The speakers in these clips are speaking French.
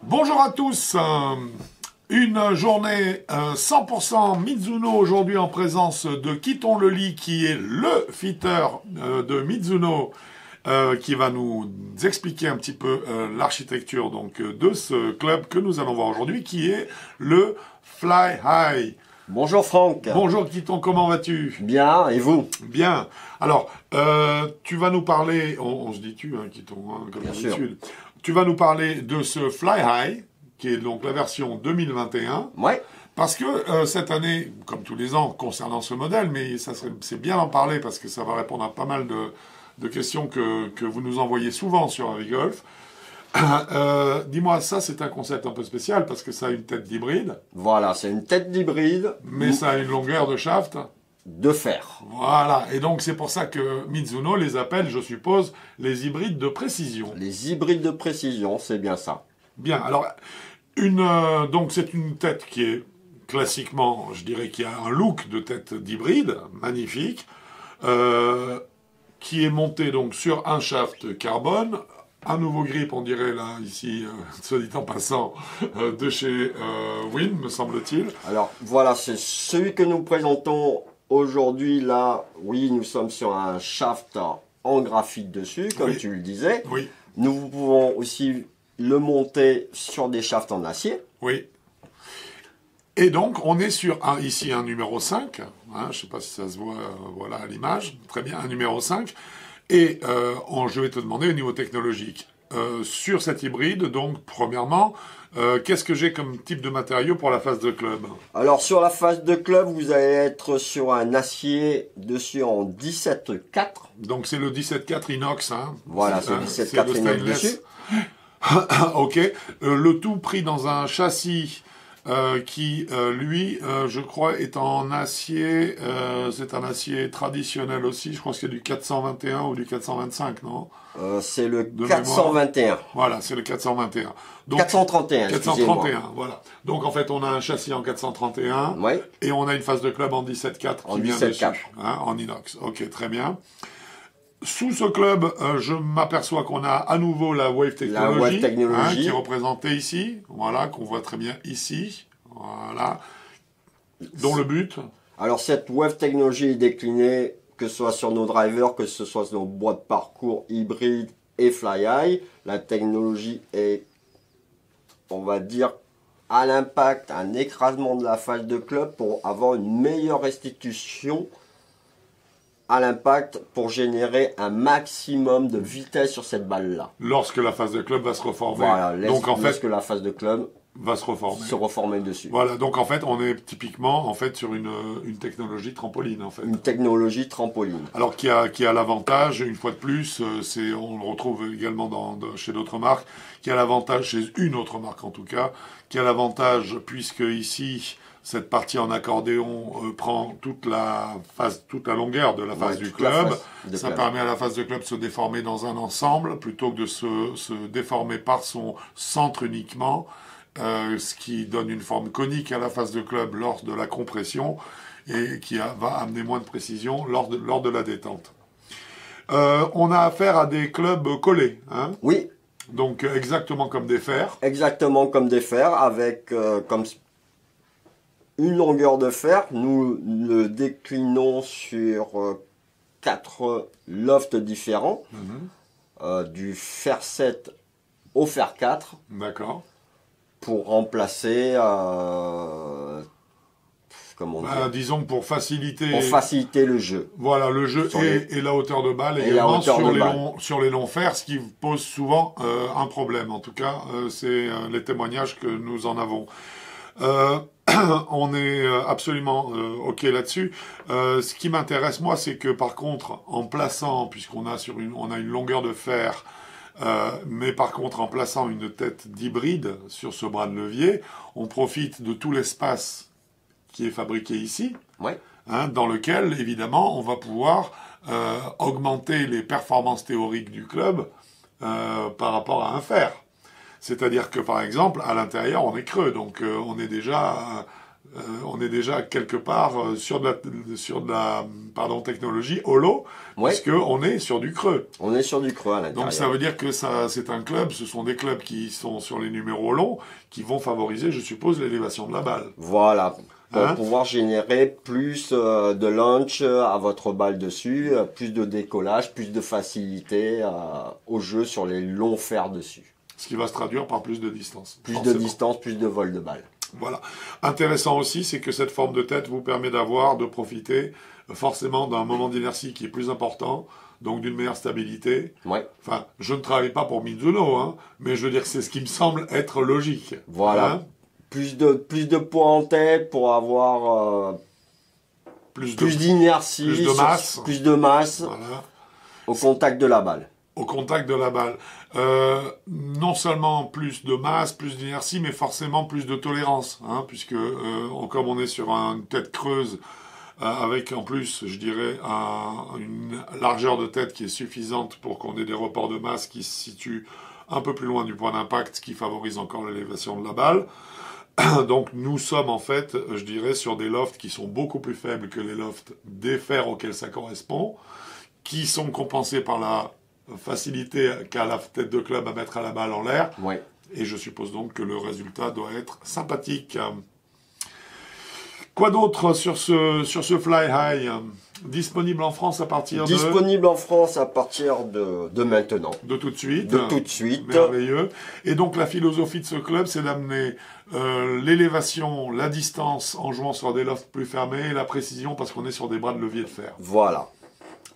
Bonjour à tous, une journée 100% Mizuno aujourd'hui en présence de Quittons le lit qui est le fitter de Mizuno qui va nous expliquer un petit peu l'architecture donc de ce club que nous allons voir aujourd'hui qui est le Fly High. Bonjour Franck. Bonjour Quitton, comment vas-tu? Bien, et vous? Bien. Alors, tu vas nous parler, on se dit tu, hein, Quitton, hein, comme d'habitude. Tu vas nous parler de ce Fly High, qui est donc la version 2021. Ouais. Parce que cette année, comme tous les ans, concernant ce modèle, mais c'est bien d'en parler parce que ça va répondre à pas mal de questions que vous nous envoyez souvent sur Avigolf. Dis-moi, ça c'est un concept un peu spécial parce que ça a une tête d'hybride. Voilà, c'est une tête d'hybride. Mais ça a une longueur de shaft. De fer. Voilà, et donc c'est pour ça que Mizuno les appelle, je suppose, les hybrides de précision. Les hybrides de précision, c'est bien ça. Bien, alors, donc c'est une tête qui est classiquement, je dirais, qui a un look de tête d'hybride, magnifique, qui est montée donc sur un shaft carbone, un nouveau grip, on dirait là, ici, soit dit en passant, de chez Win, me semble-t-il. Alors voilà, c'est celui que nous présentons aujourd'hui là. Oui, nous sommes sur un shaft en graphite dessus, comme tu le disais. Oui. Nous pouvons aussi le monter sur des shafts en acier. Oui. Et donc, on est sur ici un numéro 5. Hein, je ne sais pas si ça se voit voilà, à l'image. Très bien, un numéro 5. Et je vais te demander au niveau technologique. Sur cet hybride, donc, premièrement, qu'est-ce que j'ai comme type de matériau pour la phase de club? Alors, sur la phase de club, vous allez être sur un acier dessus en 17,4. Donc, c'est le 17,4 inox. Hein. Voilà, c'est le 17,4 inox dessus. Ok. Le tout pris dans un châssis qui, lui, je crois, est en acier. C'est un acier traditionnel aussi. Je crois que c'est du 421 ou du 425, non? C'est le 421. Voilà, c'est le 421. Donc, 431, 431, voilà. Donc, en fait, on a un châssis en 431. Ouais. Et on a une phase de club en 17,4 qui vient dessus. Hein, en inox. Ok, très bien. Sous ce club, je m'aperçois qu'on a à nouveau la Wave Technology, hein, qui est représentée ici, voilà, qu'on voit très bien ici, voilà, dont le but. Alors cette Wave Technology est déclinée, que ce soit sur nos drivers, que ce soit sur nos boîtes parcours hybrides et Fly High. La technologie est, on va dire, à l'impact, un écrasement de la phase de club pour avoir une meilleure restitution à l'impact pour générer un maximum de vitesse sur cette balle-là. Lorsque la phase de club va se reformer. Voilà, donc en fait, lorsque la phase de club va se reformer dessus. Voilà, donc en fait, on est typiquement en fait sur une technologie trampoline en fait. Une technologie trampoline. Alors qui a l'avantage, une fois de plus, on le retrouve également chez d'autres marques, qui a l'avantage chez une autre marque en tout cas, qui a l'avantage puisque ici cette partie en accordéon prend toute la longueur de la phase du club. Ça permet à la phase de club de se déformer dans un ensemble plutôt que de se déformer par son centre uniquement, ce qui donne une forme conique à la phase de club lors de la compression et qui va amener moins de précision lors de la détente. On a affaire à des clubs collés. Hein, oui. Donc exactement comme des fers. Exactement comme des fers avec comme une longueur de fer. Nous le déclinons sur 4 lofts différents, du fer 7 au fer 4. D'accord. Pour remplacer, comment dire, disons pour faciliter le jeu. Voilà, le jeu et la hauteur de balle également sur les longs fers, ce qui pose souvent un problème. En tout cas, c'est les témoignages que nous en avons. On est absolument OK là-dessus. Ce qui m'intéresse, moi, c'est que par contre, en plaçant, puisqu'on a on a une longueur de fer, mais par contre, en plaçant une tête d'hybride sur ce bras de levier, on profite de tout l'espace qui est fabriqué ici, hein, dans lequel, évidemment, on va pouvoir augmenter les performances théoriques du club par rapport à un fer. C'est-à-dire que, par exemple, à l'intérieur, on est creux, donc on est déjà on est déjà quelque part sur de la technologie holo, puisqu'on est sur du creux. On est sur du creux à l'intérieur. Donc ça veut dire que c'est un club, ce sont des clubs qui sont sur les numéros longs, qui vont favoriser, je suppose, l'élévation de la balle. Voilà, pour pouvoir générer plus de launch à votre balle dessus, plus de décollage, plus de facilité au jeu sur les longs fers dessus. Ce qui va se traduire par plus de distance. Plus de distance, plus de vol de balle. Voilà. Intéressant aussi, c'est que cette forme de tête vous permet de profiter forcément d'un moment d'inertie qui est plus important, donc d'une meilleure stabilité. Ouais. Enfin, je ne travaille pas pour Mizuno, hein, mais je veux dire que c'est ce qui me semble être logique. Voilà. Hein, plus de poids en tête pour avoir plus d'inertie, plus de masse voilà. Au contact de la balle. Au contact de la balle. Non seulement plus de masse, plus d'inertie, mais forcément plus de tolérance, hein, puisque comme on est sur une tête creuse, avec en plus, je dirais, une largeur de tête qui est suffisante pour qu'on ait des reports de masse qui se situent un peu plus loin du point d'impact, ce qui favorise encore l'élévation de la balle. Donc nous sommes en fait, je dirais, sur des lofts qui sont beaucoup plus faibles que les lofts des fers auxquels ça correspond, qui sont compensés par la facilité qu'a la tête de club à mettre à la balle en l'air. Ouais. Et je suppose donc que le résultat doit être sympathique. Quoi d'autre sur ce Fly High? Disponible en France à partir Disponible en France à partir de maintenant. De tout de suite. De tout de suite. Merveilleux. Et donc la philosophie de ce club, c'est d'amener l'élévation, la distance en jouant sur des lofts plus fermés et la précision parce qu'on est sur des bras de levier de fer. Voilà.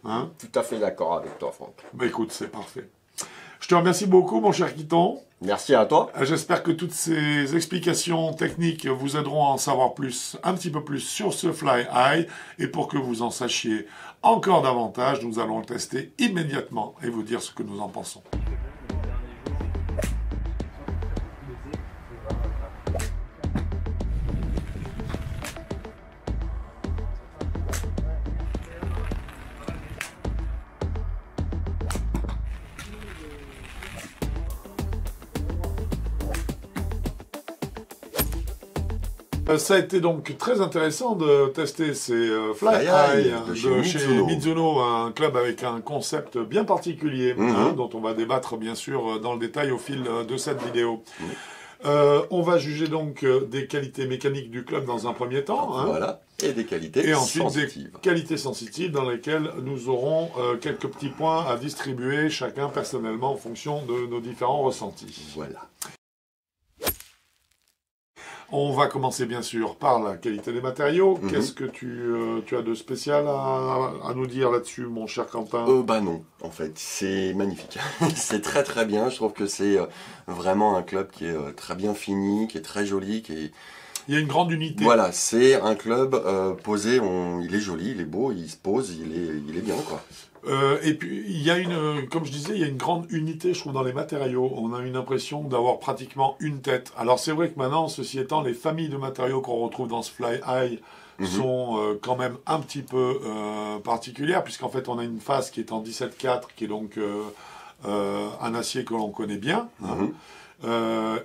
Hein? Tout à fait d'accord avec toi, Franck. Bah écoute, c'est parfait. Je te remercie beaucoup, mon cher Kiton. Merci à toi. J'espère que toutes ces explications techniques vous aideront à en savoir un petit peu plus sur ce Fly High. Et pour que vous en sachiez encore davantage, nous allons le tester immédiatement et vous dire ce que nous en pensons. Ça a été donc très intéressant de tester ces Fly High de chez Mizuno, un club avec un concept bien particulier, hein, dont on va débattre bien sûr dans le détail au fil de cette vidéo. On va juger donc des qualités mécaniques du club dans un premier temps. Hein, voilà, et des qualités et ensuite sensitives. Des qualités sensitives dans lesquelles nous aurons quelques petits points à distribuer chacun personnellement en fonction de nos différents ressentis. Voilà. On va commencer bien sûr par la qualité des matériaux. Qu'est-ce que tu as de spécial à nous dire là-dessus, mon cher Quentin? Bah non, en fait, c'est magnifique. C'est très très bien. Je trouve que c'est vraiment un club qui est très bien fini, qui est très joli, Il y a une grande unité. Voilà, c'est un club posé, il est joli, il est beau, il se pose, il est bien, quoi. Et puis, comme je disais, il y a une grande unité, je trouve, dans les matériaux. On a une impression d'avoir pratiquement une tête. Alors, c'est vrai que maintenant, ceci étant, les familles de matériaux qu'on retrouve dans ce Fly High sont quand même un petit peu particulières, puisqu'en fait, on a une face qui est en 17,4, qui est donc un acier que l'on connaît bien. Hein.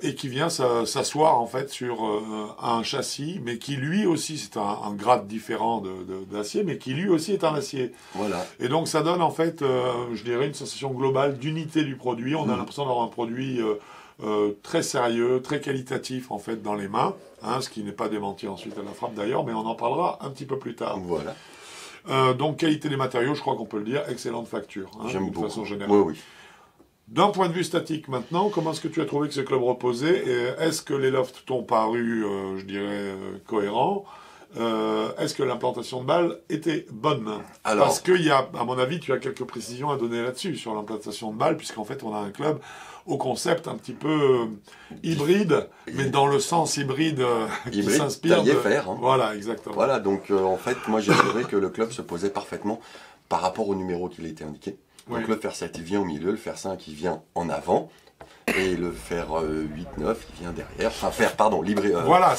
Et qui vient s'asseoir en fait sur un châssis, mais qui lui aussi, c'est un grade différent d'acier, mais qui lui aussi est un acier. Voilà. Et donc ça donne en fait, je dirais, une sensation globale d'unité du produit. On a l'impression d'avoir un produit très sérieux, très qualitatif en fait dans les mains, hein, ce qui n'est pas démenti ensuite à la frappe d'ailleurs, mais on en parlera un petit peu plus tard. Voilà. Donc qualité des matériaux, je crois qu'on peut le dire, excellente facture, hein, J'aime beaucoup. De façon générale. Oui, oui. D'un point de vue statique maintenant, comment est-ce que tu as trouvé que ce club reposait? Est-ce que les lofts t'ont paru, je dirais, cohérents? Est-ce que l'implantation de balle était bonne? Alors, parce que, à mon avis, tu as quelques précisions à donner là-dessus, sur l'implantation de balle, puisqu'en fait, on a un club au concept un petit peu hybride, mais dans le sens hybride qui s'inspire de... fer, hein. Voilà, exactement. Voilà, donc en fait, moi j'ai trouvé que le club se posait parfaitement par rapport au numéro qui était indiqué. Donc le fer 7 il vient au milieu, le fer 5 il vient en avant, Et le fer 8-9, il vient derrière. Enfin, fer, pardon, l'hybride. Voilà,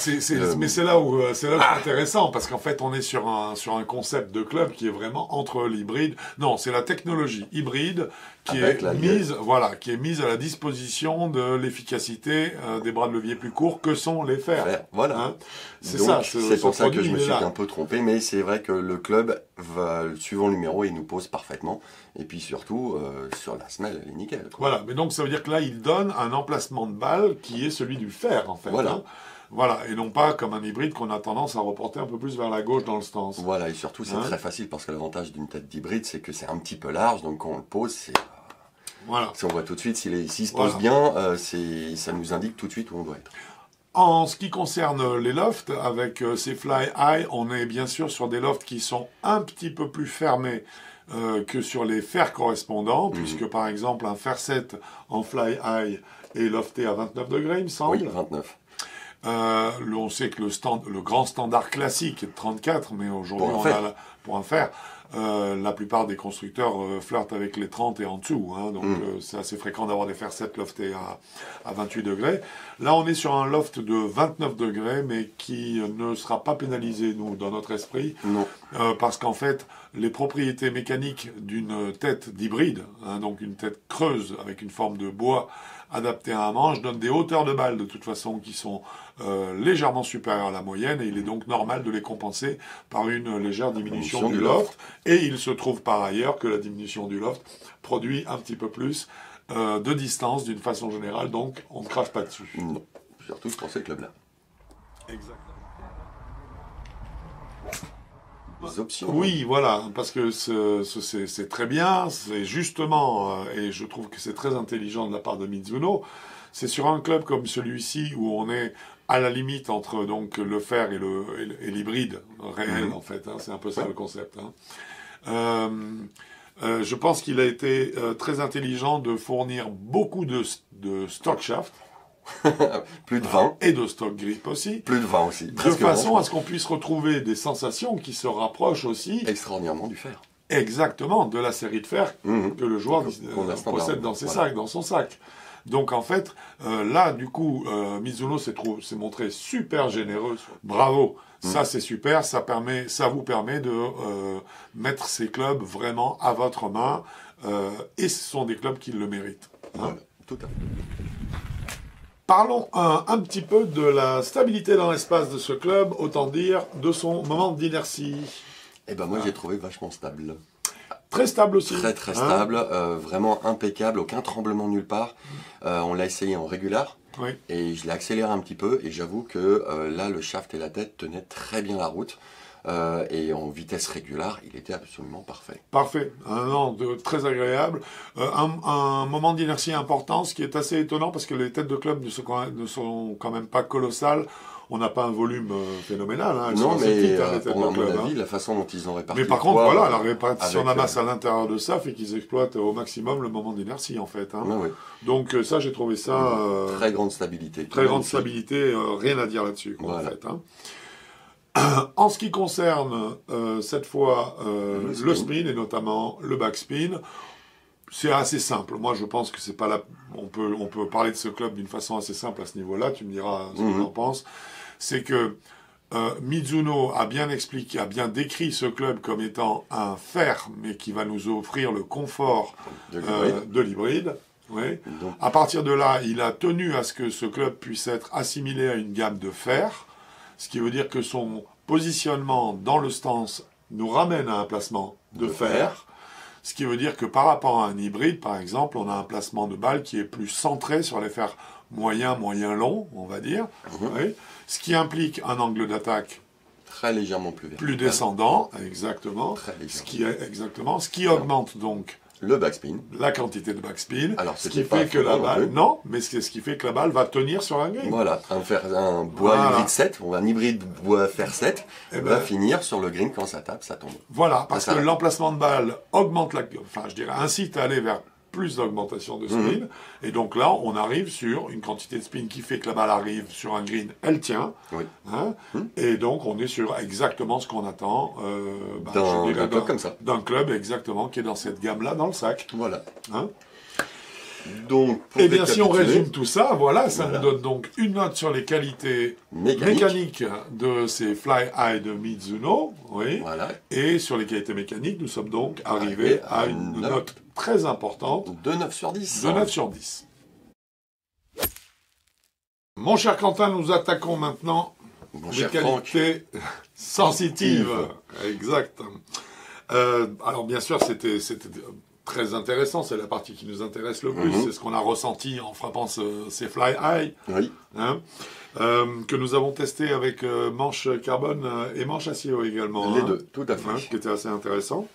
mais c'est là où c'est intéressant, parce qu'en fait, on est sur un concept de club qui est vraiment entre l'hybride. Non, c'est la technologie hybride qui est mise à la disposition de l'efficacité des bras de levier plus courts que sont les fers. Voilà. Hein, c'est ça. C'est pour ça que je me suis un peu trompé, mais c'est vrai que le club, suivant le numéro, il nous pose parfaitement. Et puis surtout, sur la semelle, elle est nickel. Quoi. Voilà, mais donc ça veut dire que là, il donne un emplacement de balle qui est celui du fer, en fait. Voilà. Hein. Voilà, et non pas comme un hybride qu'on a tendance à reporter un peu plus vers la gauche dans le stance. Voilà, et surtout, c'est très facile, parce que l'avantage d'une tête d'hybride, c'est que c'est un petit peu large, donc quand on le pose, c'est... Voilà. Si on voit tout de suite, s'il se pose bien, ça nous indique tout de suite où on doit être. En ce qui concerne les lofts, avec ces Fly High, on est bien sûr sur des lofts qui sont un petit peu plus fermés que sur les fers correspondants, puisque par exemple un fer 7 en Fly High est lofté à 29 degrés, il me semble. Oui, 29. On sait que le grand standard classique est de 34, mais aujourd'hui, pour un fer, la plupart des constructeurs flirtent avec les 30 et en dessous. Hein, donc, c'est assez fréquent d'avoir des fers 7 loftés à 28 degrés. Là, on est sur un loft de 29 degrés, mais qui ne sera pas pénalisé, nous, dans notre esprit. Non. Parce qu'en fait, les propriétés mécaniques d'une tête d'hybride, hein, donc une tête creuse avec une forme de bois adaptée à un manche, donnent des hauteurs de balle, de toute façon, qui sont légèrement supérieures à la moyenne, et il est donc normal de les compenser par une légère diminution du loft. Et il se trouve par ailleurs que la diminution du loft produit un petit peu plus de distance d'une façon générale, donc on ne crache pas dessus. Non, surtout pour ces clubs-là. Exactement. Les options. Oui, voilà, parce que c'est très bien, c'est justement, et je trouve que c'est très intelligent de la part de Mizuno, c'est sur un club comme celui-ci où on est à la limite entre donc le fer et l'hybride réel, en fait, hein, c'est un peu ça le concept. Hein. Je pense qu'il a été très intelligent de fournir beaucoup de stock shaft. Plus de 20. Et de stock grip aussi. Plus de 20 aussi. De façon à ce qu'on puisse retrouver des sensations qui se rapprochent aussi. Extraordinairement du fer. Exactement, de la série de fer que le joueur possède dans ses sacs, dans son sac. Donc en fait, là du coup, Mizuno s'est montré super généreux. Bravo, ça c'est super, ça vous permet de mettre ces clubs vraiment à votre main, et ce sont des clubs qui le méritent. Hein. Voilà, tout à fait. Parlons un petit peu de la stabilité dans l'espace de ce club, autant dire de son moment d'inertie. Eh ben moi j'ai trouvé vachement stable. Très stable aussi. Très très stable, vraiment impeccable, aucun tremblement nulle part. On l'a essayé en régular et je l'ai accéléré un petit peu et j'avoue que là le shaft et la tête tenaient très bien la route. Et en vitesse régulière, il était absolument parfait. Parfait, très agréable. Un moment d'inertie important, ce qui est assez étonnant parce que les têtes de club ne sont quand même pas colossales. On n'a pas un volume phénoménal. Hein. Non, mais à mon avis, la façon dont ils ont réparti. Mais par contre, voilà, la répartition de la masse à l'intérieur de ça fait qu'ils exploitent au maximum le moment d'inertie, en fait. Hein. Oui. Donc ça, j'ai trouvé ça... très grande stabilité. Très grande stabilité, rien à dire là-dessus, en fait. Hein. En ce qui concerne cette fois le spin et notamment le backspin, c'est assez simple. Moi, je pense que c'est pas là. On peut parler de ce club d'une façon assez simple à ce niveau-là. Tu me diras ce que tu en penses. C'est que Mizuno a bien expliqué, a bien décrit ce club comme étant un fer, mais qui va nous offrir le confort de l'hybride. Oui. À partir de là, il a tenu à ce que ce club puisse être assimilé à une gamme de fer. Ce qui veut dire que son positionnement dans le stance nous ramène à un placement de fer. Ce qui veut dire que par rapport à un hybride, par exemple, on a un placement de balle qui est plus centré sur les fers moyens, longs, on va dire. Oui. Ce qui implique un angle d'attaque très légèrement plus vertical. Plus descendant, exactement. Très légèrement. Ce qui augmente donc le backspin. La quantité de backspin. Alors, ce qui fait que la balle... Non, mais ce qui fait que la balle va tenir sur un green. Voilà, un bois hybride 7, ou un hybride bois fer 7, va finir sur le green quand ça tape, ça tombe. Voilà, parce que l'emplacement de balle augmente incite à aller vers plus d'augmentation de spin. Et donc là, on arrive sur une quantité de spin qui fait que la balle arrive sur un green, elle tient. Oui. Hein, et donc, on est sur exactement ce qu'on attend d'un club comme ça. D'un club, exactement, qui est dans cette gamme-là, dans le sac. Voilà. Hein. Donc, eh bien, si on résume tout ça, voilà, ça nous donne donc une note sur les qualités mécaniques de ces Fly High de Mizuno, oui, et sur les qualités mécaniques, nous sommes donc arrivés à une note très importante de 9 sur 10. De 9 sur 10. Mon cher Quentin, nous attaquons maintenant les qualités sensitives. Exact. Alors, bien sûr, c'était très intéressant, c'est la partie qui nous intéresse le plus, c'est ce qu'on a ressenti en frappant ces Fly High, hein, que nous avons testé avec manche carbone et manche acier également. Les deux, tout à fait. Hein, qui était assez intéressant.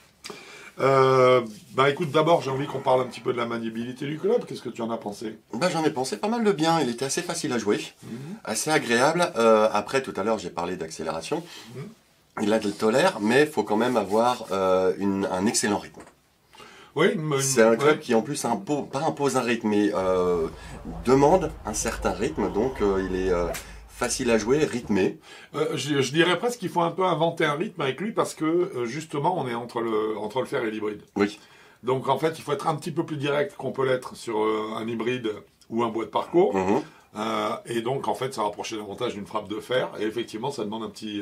Écoute, d'abord j'ai envie qu'on parle un petit peu de la maniabilité du club, qu'est-ce que tu en as pensé? J'en ai pensé pas mal de bien, il était assez facile à jouer, assez agréable. Après, tout à l'heure j'ai parlé d'accélération, il a de tolère, mais il faut quand même avoir un excellent rythme. Oui, c'est un club qui en plus pas impose un rythme, mais demande un certain rythme, donc il est facile à jouer, rythmé. Je dirais presque qu'il faut un peu inventer un rythme avec lui parce que justement on est entre le fer et l'hybride. Oui. Donc en fait il faut être un petit peu plus direct qu'on peut l'être sur un hybride ou un bois de parcours. Et donc en fait ça rapprochait davantage d'une frappe de fer et effectivement ça demande un petit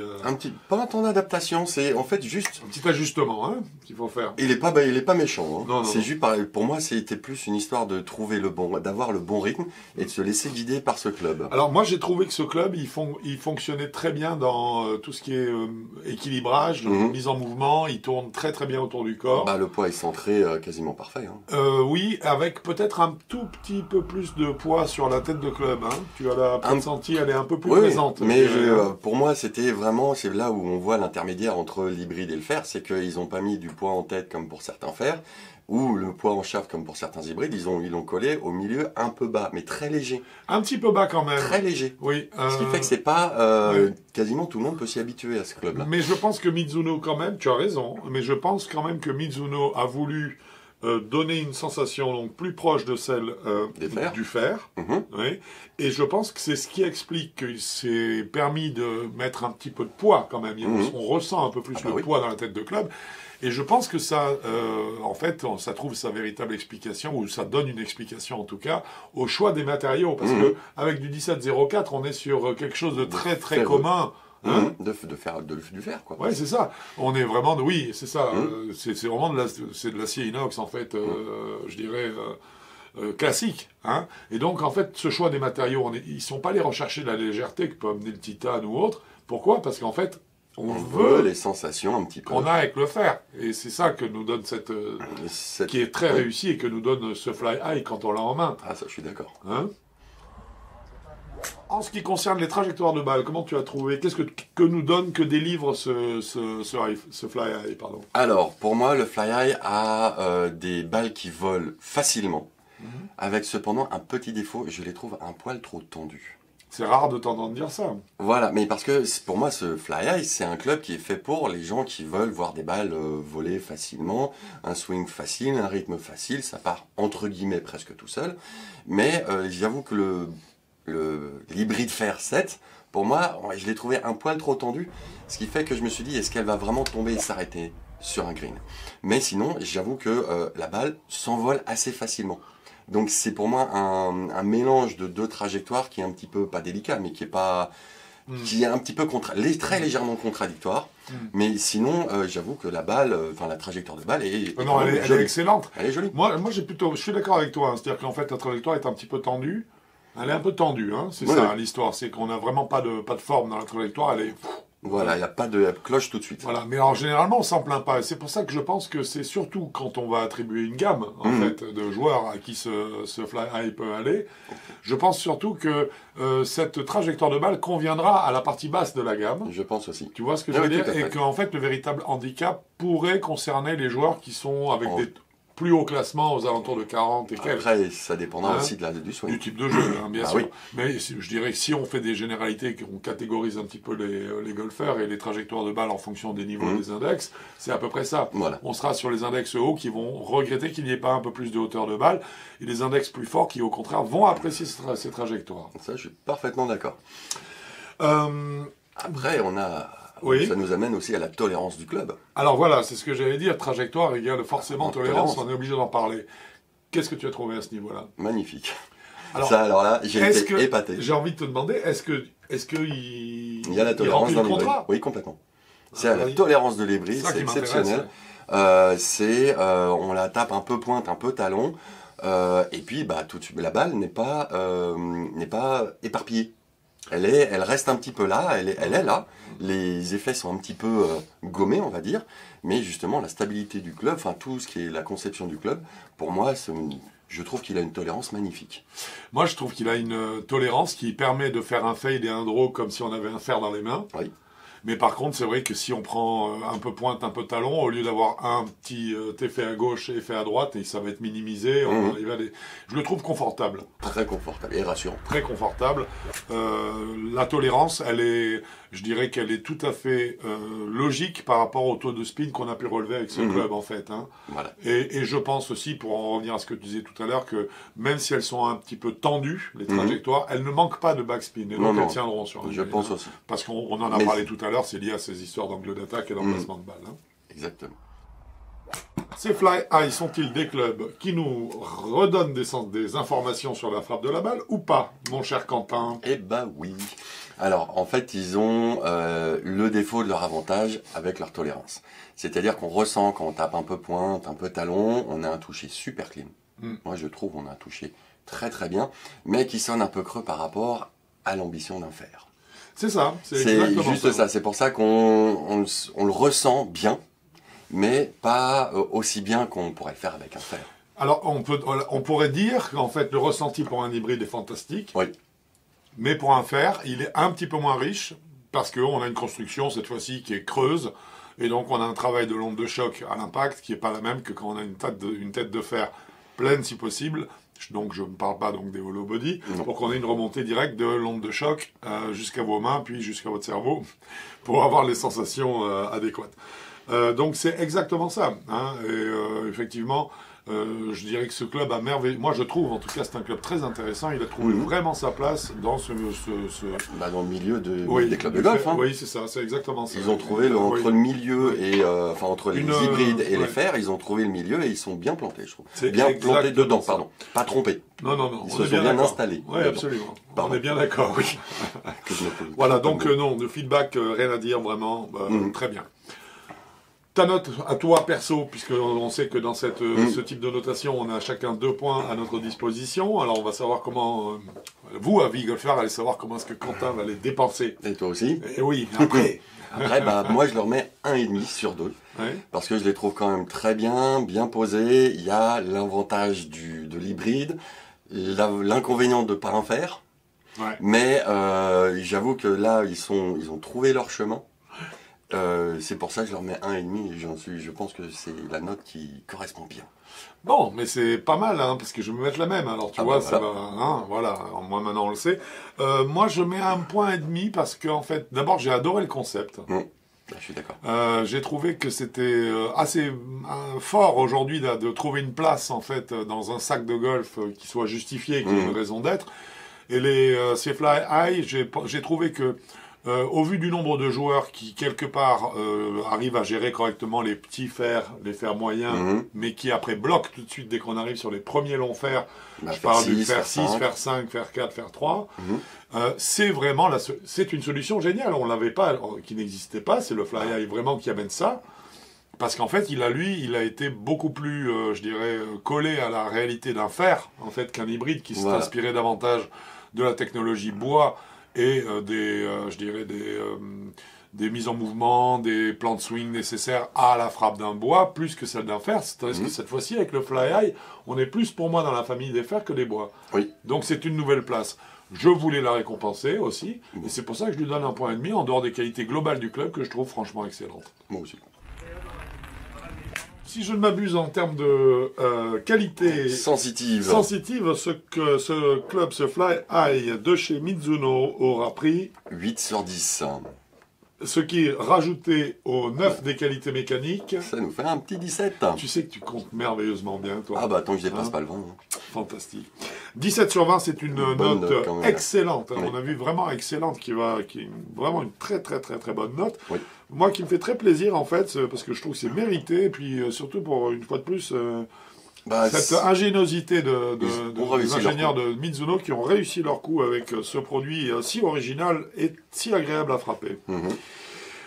pas un temps d'adaptation, c'est en fait juste un petit ajustement hein, qu'il faut faire. Il est pas méchant hein. C'est juste pour moi c'était plus une histoire de trouver d'avoir le bon rythme et de se laisser guider par ce club. Alors moi j'ai trouvé que ce club il fonctionnait très bien dans tout ce qui est équilibrage, mise en mouvement, il tourne très très bien autour du corps. Le poids est centré quasiment parfait hein. Oui, avec peut-être un tout petit peu plus de poids sur la tête de club. Hein. Tu as senti, elle est un peu plus présente. Mais pour moi, c'était vraiment, c'est là où on voit l'intermédiaire entre l'hybride et le fer, c'est qu'ils n'ont pas mis du poids en tête comme pour certains fers, ou le poids en shaft comme pour certains hybrides, ils l'ont collé au milieu un peu bas, mais très léger. Un petit peu bas quand même. Très léger. Oui. Ce qui fait que c'est pas, quasiment tout le monde peut s'y habituer à ce club-là. Mais je pense que Mizuno quand même, tu as raison, mais je pense quand même que Mizuno a voulu donner une sensation donc plus proche de celle du fer. Oui. Et je pense que c'est ce qui explique qu'il s'est permis de mettre un petit peu de poids quand même. On ressent un peu plus le poids dans la tête de club. Et je pense que ça, en fait, ça trouve sa véritable explication, ou ça donne une explication en tout cas, au choix des matériaux. Parce que avec du 1704, on est sur quelque chose de très très commun. Hein du fer, quoi. Ouais, c'est ça. On est vraiment, oui, c'est ça. C'est vraiment de l'acier inox, en fait, je dirais, classique. Hein. Et donc, en fait, ce choix des matériaux, ils sont pas allés rechercher la légèreté que peut amener le titane ou autre. Pourquoi? Parce qu'en fait, on veut les sensations un petit peu. On a avec le fer. Et c'est ça que nous donne qui est très réussi et que nous donne ce Fly High quand on l'a en main. Ah, ça, je suis d'accord. Hein? En ce qui concerne les trajectoires de balles, comment tu as trouvé? Qu'est-ce que nous donne, que délivre ce Fly High, pardon? Alors, pour moi, le Fly High a des balles qui volent facilement, avec cependant un petit défaut, je les trouve un poil trop tendues. C'est rare de t'entendre dire ça. Voilà, mais parce que pour moi, ce Fly High, c'est un club qui est fait pour les gens qui veulent voir des balles voler facilement, un swing facile, un rythme facile, ça part entre guillemets presque tout seul. Mais j'avoue que l'hybride fer 7, pour moi, je l'ai trouvé un poil trop tendu, ce qui fait que je me suis dit, est-ce qu'elle va vraiment tomber et s'arrêter sur un green? Mais sinon, j'avoue que la balle s'envole assez facilement. Donc c'est pour moi un mélange de deux trajectoires qui est un petit peu, pas délicat, mais qui est un petit peu très légèrement contradictoire. Mais sinon, j'avoue que la balle, la trajectoire de balle elle est excellente. Elle est jolie. Moi je suis d'accord avec toi. Hein. C'est-à-dire qu'en fait, la trajectoire est un petit peu tendue. Elle est un peu tendue, hein. C'est ça l'histoire. C'est qu'on n'a vraiment pas de forme dans la trajectoire. Elle est... Voilà, il n'y a pas de cloche tout de suite. Voilà, mais alors généralement on s'en plaint pas. C'est pour ça que je pense que c'est surtout quand on va attribuer une gamme en fait de joueurs à qui ce Fly High peut aller. Je pense surtout que cette trajectoire de balle conviendra à la partie basse de la gamme. Je pense aussi. Tu vois ce que je veux dire? Et qu'en fait le véritable handicap pourrait concerner les joueurs qui sont avec des plus haut classement aux alentours de 40 et quelques. Après, ça dépendra aussi du swing. Du type de jeu, hein, bien sûr. Oui. Mais je dirais que si on fait des généralités, qu'on catégorise un petit peu les golfeurs et les trajectoires de balles en fonction des niveaux des index, c'est à peu près ça. Voilà. On sera sur les index hauts qui vont regretter qu'il n'y ait pas un peu plus de hauteur de balle, et les index plus forts qui, au contraire, vont apprécier ces trajectoires. Ça, je suis parfaitement d'accord. Après, ça nous amène aussi à la tolérance du club. Alors voilà, c'est ce que j'allais dire. Trajectoire égale forcément tolérance, on est obligé d'en parler. Qu'est-ce que tu as trouvé à ce niveau-là? Magnifique. Alors là, j'ai été épaté. J'ai envie de te demander, est-ce que il y a la tolérance dans l'hybride? Oui, complètement. C'est la tolérance de l'hybride, c'est exceptionnel. On la tape un peu pointe, un peu talon, et puis tout de suite, la balle n'est pas éparpillée. Elle reste un petit peu là, elle est là. Les effets sont un petit peu gommés, on va dire, mais justement la stabilité du club, enfin tout ce qui est la conception du club, pour moi, je trouve qu'il a une tolérance magnifique. Moi, je trouve qu'il a une tolérance qui permet de faire un fade et un draw comme si on avait un fer dans les mains. Oui. Mais par contre, c'est vrai que si on prend un peu pointe, un peu talon, au lieu d'avoir un petit effet à gauche et effet à droite, et ça va être minimisé, je le trouve confortable. Très confortable et rassurant. Très confortable. La tolérance, je dirais qu'elle est tout à fait logique par rapport au taux de spin qu'on a pu relever avec ce club, en fait. Hein. Voilà. Et je pense aussi, pour en revenir à ce que tu disais tout à l'heure, que même si elles sont un petit peu tendues, les trajectoires, elles ne manquent pas de backspin. Et donc elles tiendront sur un Je pense aussi. Parce qu'on en a parlé tout à l'heure, c'est lié à ces histoires d'angle d'attaque et d'emplacement de balle. Hein. Exactement. Ces fly high sont-ils des clubs qui nous redonnent des informations sur la frappe de la balle ou pas, mon cher Quentin? Eh ben oui. Alors, en fait, ils ont le défaut de leur avantage avec leur tolérance. C'est-à-dire qu'on ressent quand on tape un peu pointe, un peu talon, on a un toucher super clean. Moi, je trouve on a un toucher très très bien, mais qui sonne un peu creux par rapport à l'ambition d'un fer. C'est ça, c'est juste ça. C'est pour ça qu'on le ressent bien, mais pas aussi bien qu'on pourrait le faire avec un fer. Alors, on pourrait dire qu'en fait, le ressenti pour un hybride est fantastique. Oui. Mais pour un fer, il est un petit peu moins riche, parce qu'on a une construction, cette fois-ci, qui est creuse, et donc on a un travail de l'onde de choc à l'impact qui n'est pas la même que quand on a une tête de fer pleine, si possible. Donc je ne parle pas donc des hollow body, pour qu'on ait une remontée directe de l'onde de choc jusqu'à vos mains, puis jusqu'à votre cerveau, pour avoir les sensations adéquates. Donc c'est exactement ça. Hein, et effectivement, je dirais que ce club a merveilleux. Moi, je trouve, en tout cas, c'est un club très intéressant. Il a trouvé vraiment sa place dans dans le milieu des clubs de golf. Hein. Oui, c'est ça, c'est exactement ça. Ils ont trouvé entre le milieu et entre les hybrides et les fers, ils ont trouvé le milieu et ils sont bien plantés, je trouve. Bien plantés dedans, pardon. Pas trompés. Non. Ils se sont bien installés. Oui, absolument. On est bien d'accord, oui. Voilà, donc non, de feedback, rien à dire, vraiment, très bien. Ta note à toi perso, puisqu'on sait que dans ce type de notation, on a chacun 2 points à notre disposition. Alors on va savoir comment, vous, avis golfeur, allez savoir comment est-ce que Quentin va les dépenser. Et toi aussi? Et oui, après. Moi je leur mets 1,5 sur 2. Ouais. Parce que je les trouve quand même très bien posés. Il y a l'avantage de l'hybride, l'inconvénient de ne pas en faire. Ouais. Mais j'avoue que là, ils ont trouvé leur chemin. C'est pour ça que je leur mets 1,5 et je pense que c'est la note qui correspond bien. Bon, mais c'est pas mal, hein, parce que je vais me mettre la même, alors tu vois, ça va, hein, voilà, moi maintenant on le sait. Moi je mets 1,5 point parce que, en fait, d'abord j'ai adoré le concept. Je suis d'accord. J'ai trouvé que c'était assez fort aujourd'hui de trouver une place, en fait, dans un sac de golf qui soit justifié, qui ait une raison d'être. Et ces fly high, j'ai trouvé que au vu du nombre de joueurs qui, quelque part, arrivent à gérer correctement les petits fers, les fers moyens, mais qui après bloquent tout de suite dès qu'on arrive sur les premiers longs fers, je parle du fer 6, fer 5, fer 4, fer 3, c'est vraiment c'est une solution géniale. On l'avait pas, qui n'existait pas, c'est le fly high vraiment qui amène ça. Parce qu'en fait, il a été beaucoup plus, je dirais, collé à la réalité d'un fer, en fait, qu'un hybride qui s'est inspiré davantage de la technologie bois, et des mises en mouvement, des plans de swing nécessaires à la frappe d'un bois, plus que celle d'un fer. C'est-à-dire que cette fois-ci, avec le fly high, on est plus pour moi dans la famille des fers que des bois. Oui. Donc c'est une nouvelle place. Je voulais la récompenser aussi, et c'est pour ça que je lui donne 1,5 point, en dehors des qualités globales du club, que je trouve franchement excellentes. Moi aussi. Si je ne m'abuse en termes de qualité sensitive, ce club, ce fly high de chez Mizuno aura pris 8 sur 10. Ce qui, rajouté aux 9 des qualités mécaniques... Ça nous fait un petit 17. Tu sais que tu comptes merveilleusement bien, toi. Ah bah tant que je dépasse pas le 20. Fantastique. 17 sur 20, c'est une note excellente. On a vu vraiment excellente, qui est vraiment une très très très très bonne note. Oui. Moi, qui me fait très plaisir, en fait, parce que je trouve que c'est mérité, et puis surtout pour, une fois de plus... cette ingéniosité des ingénieurs de Mizuno qui ont réussi leur coup avec ce produit si original et si agréable à frapper.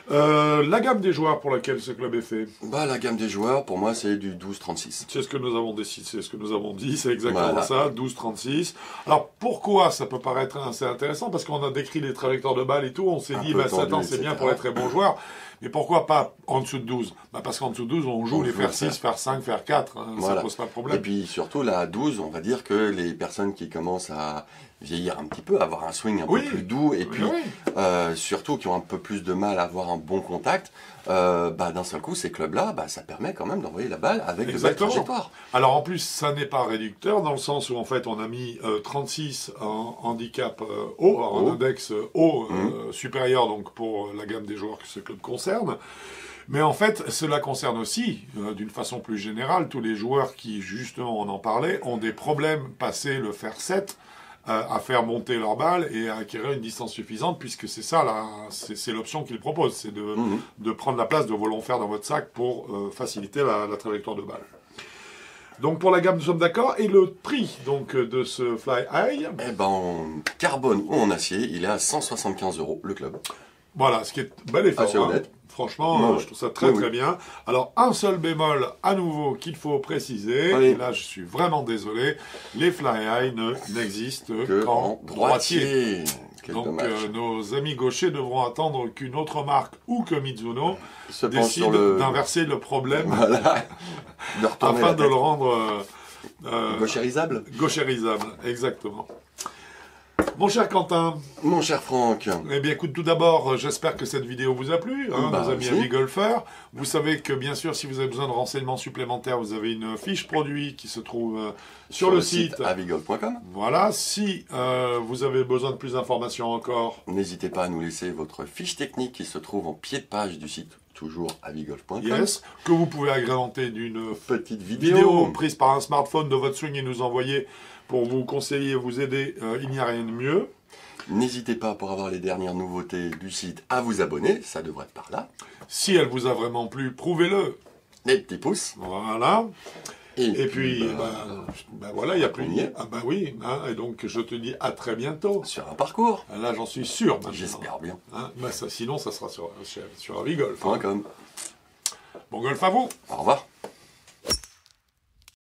La gamme des joueurs pour laquelle ce club est fait? La gamme des joueurs, pour moi, c'est du 12-36. C'est ce que nous avons décidé, c'est ce que nous avons dit, c'est exactement ça, 12-36. Alors, pourquoi ça peut paraître assez intéressant? Parce qu'on a décrit les trajectoires de balles et tout, on s'est dit, Satan, c'est bien pour les très bons joueurs. Mais pourquoi pas en dessous de 12? Parce qu'en dessous de 12, on joue les fer 6, fer 5, fer 4, ça pose pas de problème. Et puis surtout, là, à 12, on va dire que les personnes qui commencent à vieillir un petit peu, avoir un swing un peu plus doux, et puis surtout qui ont un peu plus de mal à avoir un bon contact, d'un seul coup, ces clubs-là, ça permet quand même d'envoyer la balle avec de belles trajectoires. Alors en plus, ça n'est pas réducteur, dans le sens où en fait, on a mis 36 en handicap haut, en index haut supérieur donc pour la gamme des joueurs que ce club concerne. Mais en fait, cela concerne aussi, d'une façon plus générale, tous les joueurs qui, justement, on en parlait, ont des problèmes passés le fer 7, à faire monter leur balle et à acquérir une distance suffisante, puisque c'est ça, c'est l'option qu'ils proposent, c'est de prendre la place de vos longs fers dans votre sac pour faciliter la trajectoire de balle. Donc pour la gamme, nous sommes d'accord. Et le prix donc de ce Fly High? En carbone ou en acier, il est à 175 € le club. Voilà, ce qui est bel effort. Assez honnête. Franchement, je trouve ça très très bien. Alors, un seul bémol à nouveau qu'il faut préciser, et là je suis vraiment désolé, les Fly High n'existent qu'en droitier. Donc nos amis gauchers devront attendre qu'une autre marque ou que Mizuno décide d'inverser le problème afin de le rendre gauchérisable. Gauchérisable, exactement. Mon cher Quentin. Mon cher Franck. Eh bien écoute, tout d'abord, j'espère que cette vidéo vous a plu, nos amis amis golfeurs. Vous savez que bien sûr, si vous avez besoin de renseignements supplémentaires, vous avez une fiche produit qui se trouve sur le site avigolf.com. Voilà, si vous avez besoin de plus d'informations encore, n'hésitez pas à nous laisser votre fiche technique qui se trouve en pied de page du site, toujours avigolf.com. Yes, que vous pouvez agrémenter d'une petite vidéo prise par un smartphone de votre swing et nous envoyer pour vous conseiller, vous aider, il n'y a rien de mieux. N'hésitez pas, pour avoir les dernières nouveautés du site, à vous abonner, ça devrait être par là. Si elle vous a vraiment plu, prouvez-le. Les petits pouces. Voilà. Et puis, voilà, il n'y a plus... oui, et donc je te dis à très bientôt. Sur un parcours. Là, j'en suis sûr. J'espère bien. Sinon, ça sera sur avigolf. .com. Bon golf à vous. Au revoir.